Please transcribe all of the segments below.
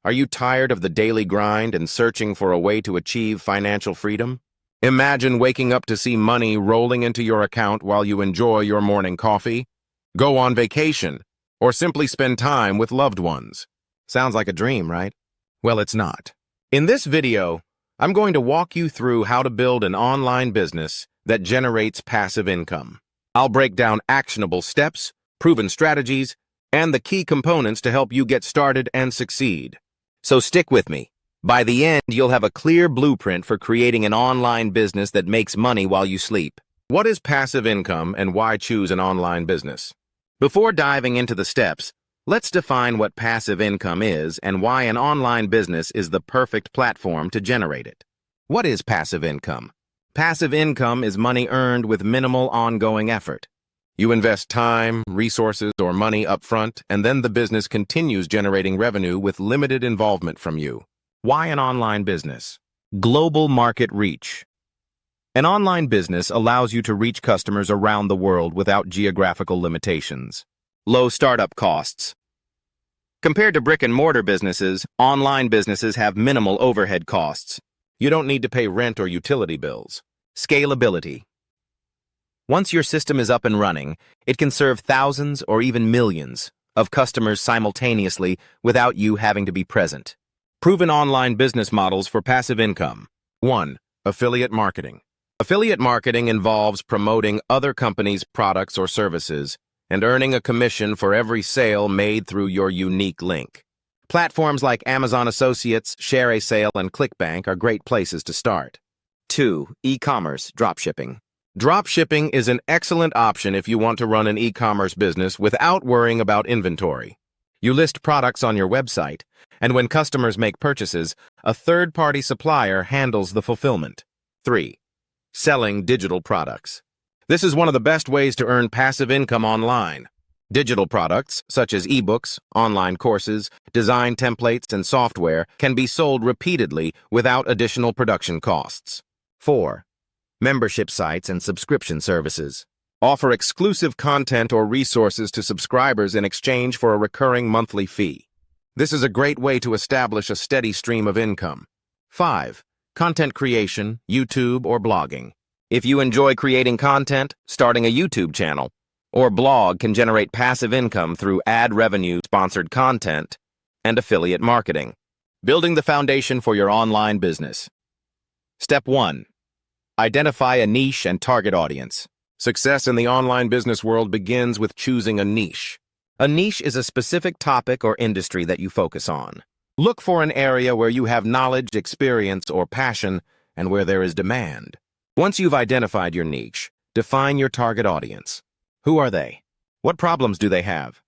Are you tired of the daily grind and searching for a way to achieve financial freedom? Imagine waking up to see money rolling into your account while you enjoy your morning coffee, go on vacation, or simply spend time with loved ones. Sounds like a dream, right? Well, it's not. In this video, I'm going to walk you through how to build an online business that generates passive income. I'll break down actionable steps, proven strategies, and the key components to help you get started and succeed. So stick with me. By the end, you'll have a clear blueprint for creating an online business that makes money while you sleep. What is passive income and why choose an online business? Before diving into the steps, let's define what passive income is and why an online business is the perfect platform to generate it. What is passive income? Passive income is money earned with minimal ongoing effort. You invest time, resources, or money upfront, and then the business continues generating revenue with limited involvement from you. Why an online business? Global market reach. An online business allows you to reach customers around the world without geographical limitations. Low startup costs. Compared to brick-and-mortar businesses, online businesses have minimal overhead costs. You don't need to pay rent or utility bills. Scalability. Once your system is up and running, it can serve thousands or even millions of customers simultaneously without you having to be present. Proven online business models for passive income. 1. Affiliate marketing. Affiliate marketing involves promoting other companies' products or services and earning a commission for every sale made through your unique link. Platforms like Amazon Associates, Share a Sale, and ClickBank are great places to start. 2. E-commerce dropshipping. Dropshipping is an excellent option if you want to run an e-commerce business without worrying about inventory. You list products on your website, and when customers make purchases, a third-party supplier handles the fulfillment. 3. Selling digital products. This is one of the best ways to earn passive income online. Digital products, such as ebooks, online courses, design templates, and software, can be sold repeatedly without additional production costs. 4. Membership sites and subscription services. Offer exclusive content or resources to subscribers in exchange for a recurring monthly fee. This is a great way to establish a steady stream of income. 5. Content creation, YouTube, or blogging. If you enjoy creating content, starting a YouTube channel or blog can generate passive income through ad revenue, sponsored content, and affiliate marketing. Building the foundation for your online business. Step 1. Identify a niche and target audience. Success in the online business world begins with choosing a niche. A niche is a specific topic or industry that you focus on. Look for an area where you have knowledge, experience, or passion, and where there is demand. Once you've identified your niche, define your target audience. Who are they? What problems do they have?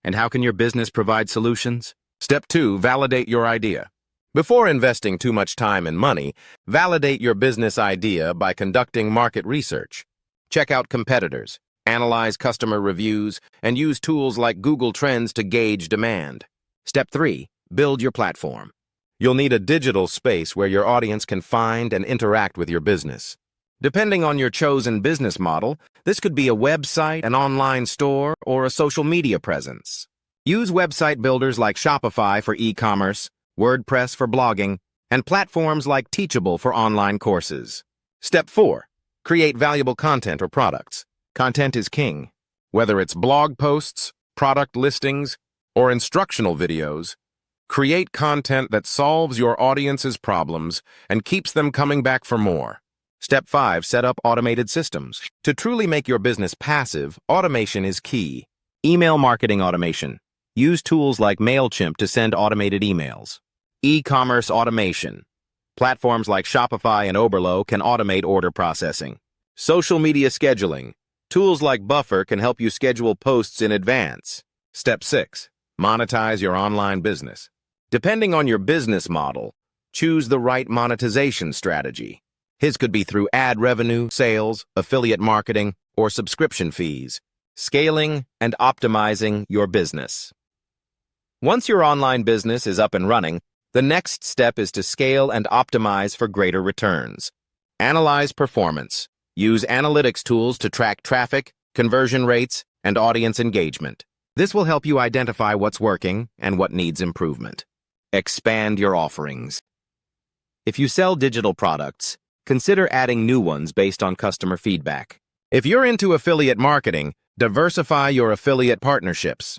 And how can your business provide solutions? Step 2. Validate your idea. Before investing too much time and money, validate your business idea by conducting market research. Check out competitors, analyze customer reviews, and use tools like Google Trends to gauge demand. Step 3. Build your platform. You'll need a digital space where your audience can find and interact with your business. Depending on your chosen business model, this could be a website, an online store, or a social media presence. Use website builders like Shopify for e-commerce, WordPress for blogging, and platforms like Teachable for online courses. Step 4. Create valuable content or products. Content is king. Whether it's blog posts, product listings, or instructional videos, create content that solves your audience's problems and keeps them coming back for more. Step 5. Set up automated systems. To truly make your business passive, automation is key. Email marketing automation. Use tools like MailChimp to send automated emails. E-commerce automation. Platforms like Shopify and Oberlo can automate order processing. Social media scheduling. Tools like Buffer can help you schedule posts in advance. Step 6. Monetize your online business. Depending on your business model, choose the right monetization strategy. His could be through ad revenue, sales, affiliate marketing, or subscription fees. Scaling and optimizing your business. Once your online business is up and running, the next step is to scale and optimize for greater returns. Analyze performance. Use analytics tools to track traffic, conversion rates, and audience engagement. This will help you identify what's working and what needs improvement. Expand your offerings. If you sell digital products, consider adding new ones based on customer feedback. If you're into affiliate marketing, diversify your affiliate partnerships.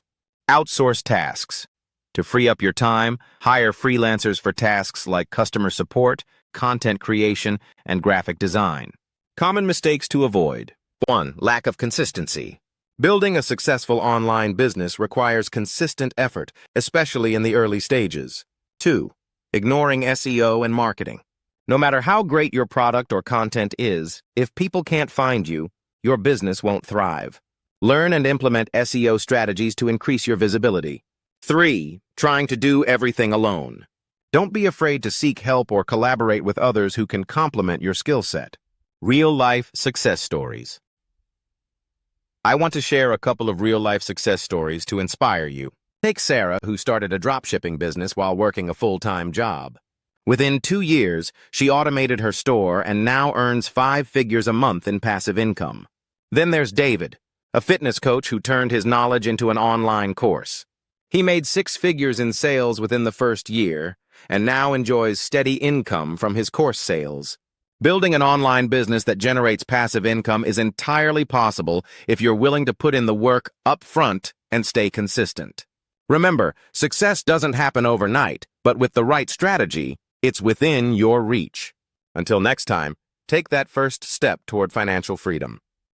Outsource tasks. To free up your time, hire freelancers for tasks like customer support, content creation, and graphic design. Common mistakes to avoid. 1. Lack of consistency. Building a successful online business requires consistent effort, especially in the early stages. 2. Ignoring SEO and marketing. No matter how great your product or content is, if people can't find you, your business won't thrive. Learn and implement SEO strategies to increase your visibility. 3. Trying to do everything alone. Don't be afraid to seek help or collaborate with others who can complement your skill set. Real-life success stories. I want to share a couple of real-life success stories to inspire you. Take Sarah, who started a dropshipping business while working a full-time job. Within 2 years, she automated her store and now earns 5 figures a month in passive income. Then there's David, a fitness coach who turned his knowledge into an online course. He made 6 figures in sales within the first year and now enjoys steady income from his course sales. Building an online business that generates passive income is entirely possible if you're willing to put in the work up front and stay consistent. Remember, success doesn't happen overnight, but with the right strategy, it's within your reach. Until next time, take that first step toward financial freedom.